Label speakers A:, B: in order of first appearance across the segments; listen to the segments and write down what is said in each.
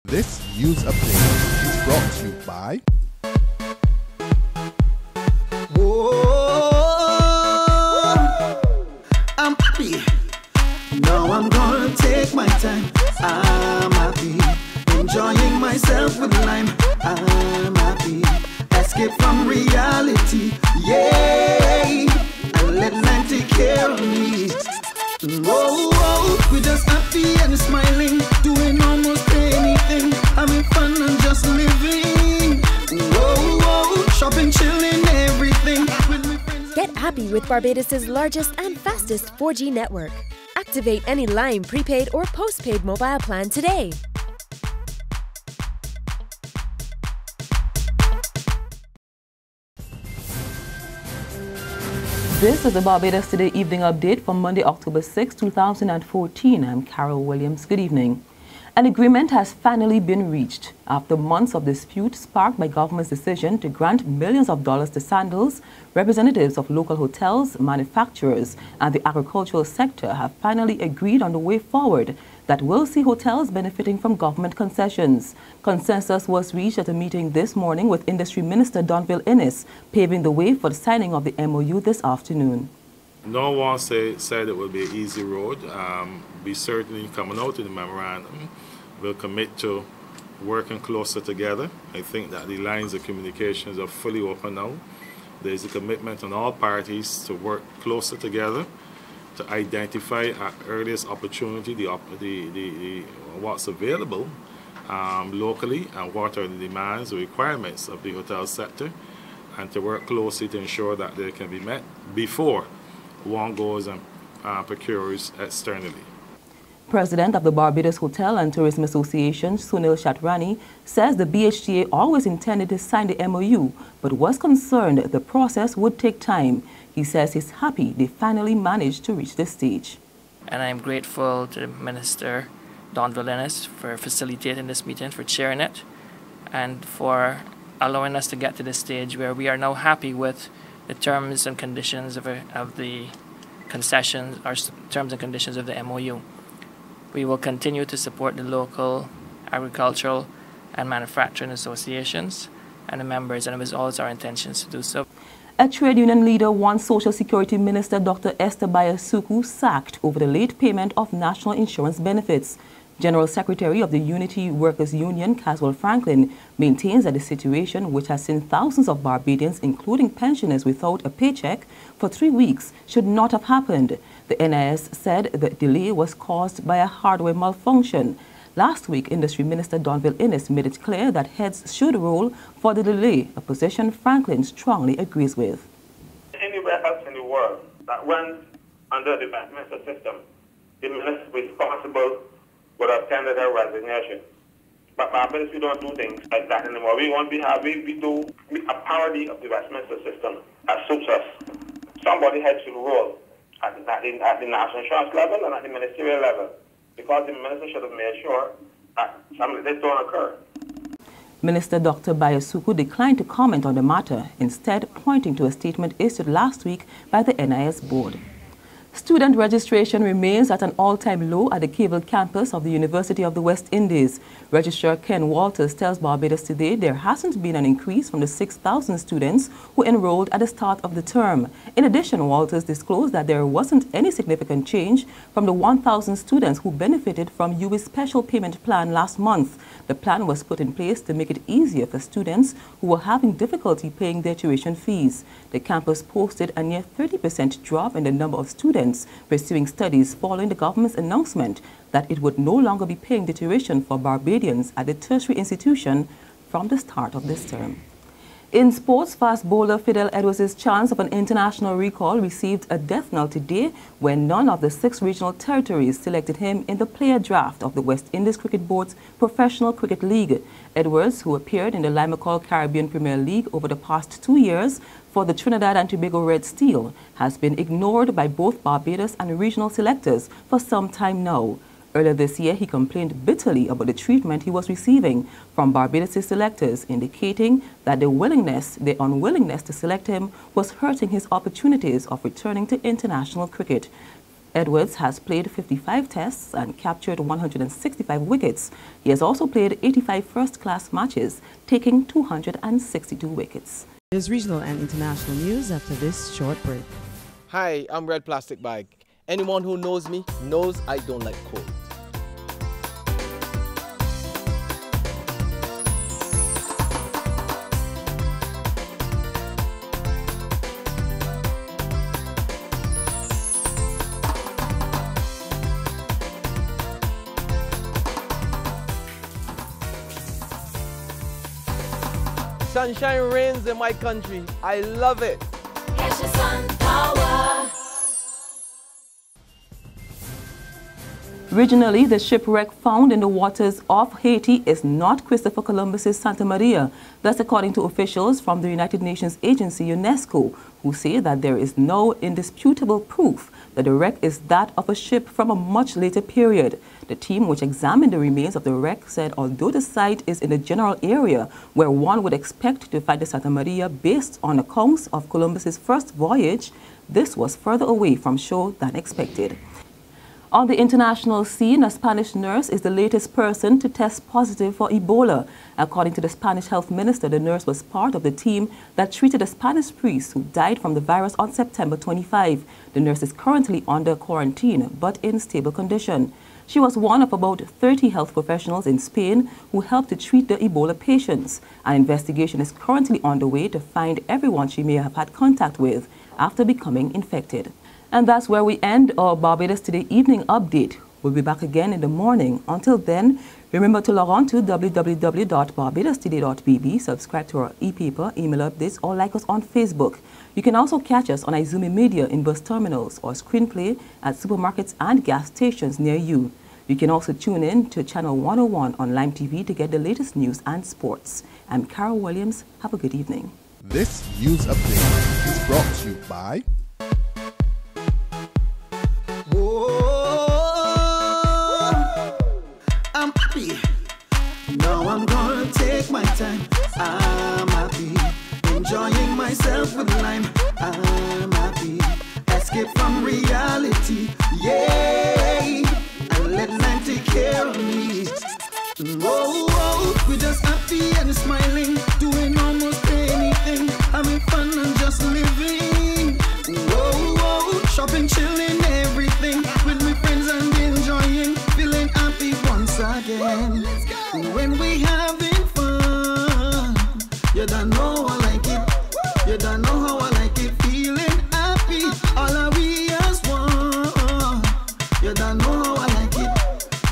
A: This news update is brought to you by
B: I'm happy. Now I'm gonna take my time. I'm happy. Enjoying myself with lime. I'm happy. Escape from reality. Yay! And let lime take care of me. We're just happy and smiling, doing almost anything, having fun and just living. Shopping, chilling, everything.
C: Get happy with Barbados' largest and fastest 4G network. Activate any Lime prepaid or postpaid mobile plan today.
D: This is the Barbados Today evening update for Monday, October 6, 2014. I'm Carol Williams. Good evening. An agreement has finally been reached after months of dispute sparked by government's decision to grant millions of dollars to Sandals. Representatives of local hotels, manufacturers, and the agricultural sector have finally agreed on the way forward that will see hotels benefiting from government concessions. Consensus was reached at a meeting this morning with Industry Minister Donville Innes, paving the way for the signing of the MOU this afternoon.
E: No one said it would be an easy road. We certainly, coming out in the memorandum, will commit to working closer together. I think that the lines of communications are fully open now. There's a commitment on all parties to work closer together to identify at earliest opportunity what's available locally and what are the demands, the requirements of the hotel sector, and to work closely to ensure that they can be met before one goes and procures externally.
D: President of the Barbados Hotel and Tourism Association, Sunil Shatrani, says the BHTA always intended to sign the MOU, but was concerned the process would take time. He says he's happy they finally managed to reach this stage.
F: And I'm grateful to Minister Donville Innes for facilitating this meeting, for chairing it, and for allowing us to get to this stage where we are now happy with the terms and conditions of the concessions, or terms and conditions of the MOU. We will continue to support the local agricultural and manufacturing associations and the members, and it was always our intentions to do so.
D: A trade union leader wants Social Security Minister Dr. Esther Bayasuku sacked over the late payment of national insurance benefits. General Secretary of the Unity Workers Union, Caswell Franklin, maintains that the situation, which has seen thousands of Barbadians, including pensioners, without a paycheck for 3 weeks, should not have happened. The NIS said the delay was caused by a hardware malfunction. Last week, Industry Minister Donville Innes made it clear that heads should roll for the delay, a position Franklin strongly agrees with.
G: Anywhere else in the world that runs under the Westminster system, the minister responsible would have tendered her resignation. But Barbados, we don't do things like that anymore. We do a parody of the Westminster system that suits us. Somebody had to roll at the national insurance level and at the ministerial level, because the minister should have made sure that some of this don't occur.
D: Minister Dr. Bayasuku declined to comment on the matter, instead pointing to a statement issued last week by the NIS board. Student registration remains at an all-time low at the Cable campus of the University of the West Indies. Registrar Ken Walters tells Barbados Today there hasn't been an increase from the 6,000 students who enrolled at the start of the term. In addition, Walters disclosed that there wasn't any significant change from the 1,000 students who benefited from UWI's special payment plan last month. The plan was put in place to make it easier for students who were having difficulty paying their tuition fees. The campus posted a near 30% drop in the number of students pursuing studies following the government's announcement that it would no longer be paying the tuition for Barbadians at the tertiary institution from the start of this term. In sports, fast bowler Fidel Edwards' chance of an international recall received a death knell today when none of the 6 regional territories selected him in the player draft of the West Indies Cricket Board's Professional Cricket League. Edwards, who appeared in the Limacol Caribbean Premier League over the past 2 years for the Trinidad and Tobago Red Steel, has been ignored by both Barbados and regional selectors for some time now. Earlier this year, he complained bitterly about the treatment he was receiving from Barbados' selectors, indicating that their unwillingness to select him was hurting his opportunities of returning to international cricket. Edwards has played 55 tests and captured 165 wickets. He has also played 85 first-class matches, taking 262 wickets.
H: There's regional and international news after this short break.
I: Hi, I'm Red Plastic Bag. Anyone who knows me knows I don't like cold. Sunshine reigns in my country. I love it.
D: Regionally, the shipwreck found in the waters off Haiti is not Christopher Columbus's Santa Maria. That's according to officials from the United Nations agency UNESCO, who say that there is no indisputable proof that the wreck is that of a ship from a much later period. The team, which examined the remains of the wreck, said although the site is in the general area where one would expect to find the Santa Maria based on accounts of Columbus's first voyage, this was further away from shore than expected. On the international scene, a Spanish nurse is the latest person to test positive for Ebola. According to the Spanish health minister, the nurse was part of the team that treated a Spanish priest who died from the virus on September 25. The nurse is currently under quarantine, but in stable condition. She was one of about 30 health professionals in Spain who helped to treat the Ebola patients. An investigation is currently underway to find everyone she may have had contact with after becoming infected. And that's where we end our Barbados Today evening update. We'll be back again in the morning. Until then, remember to log on to www.barbadostoday.bb, subscribe to our e-paper, email updates, or like us on Facebook. You can also catch us on Izumi Media in bus terminals or screenplay at supermarkets and gas stations near you. You can also tune in to Channel 101 on Lime TV to get the latest news and sports. I'm Carol Williams. Have a good evening.
A: This news update is brought to you by
B: I'm happy. Now I'm gonna take my time. I'm happy. Enjoying myself with lime. I'm happy. Escape from reality. Yay! And let lime take care of me. Whoa, we're just happy and smiling. Doing almost anything. Having fun and just living. Whoa, shopping, chilling, everything. With my friends and enjoying. Feeling happy once again. When we having fun, you don't know I like it. You don't know how I like it. Feeling happy, all of we as one. You don't know how I like it.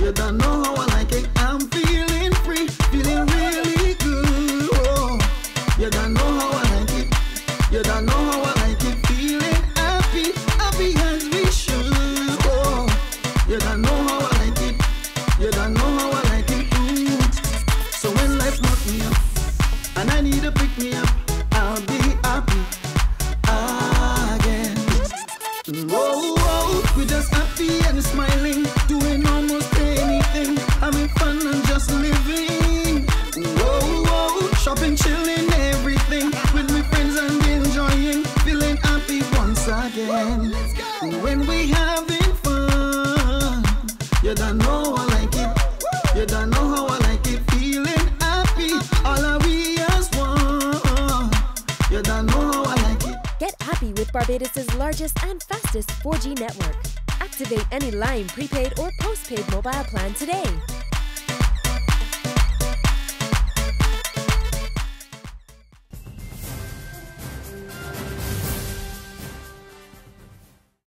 B: You don't know how I like it. I'm feeling free, feeling really good. Oh, you don't know how I like it. You don't know how I like it. Feeling happy, happy as we should. Oh, you don't know how I like it. You don't know how I like it. So when life knocks me up and I need to pick me up, I'll be happy again. Whoa, we're just happy and smiling, doing almost anything, having fun and just living. Whoa, shopping, chilling, everything, with my friends and enjoying, feeling happy once again. When we having fun, you don't know I like it. You don't know how I like it. Feeling happy, all of we as one. You don't know how I like it.
C: Get happy with Barbados' largest and fastest 4G network. Activate any Lime prepaid or postpaid mobile plan today.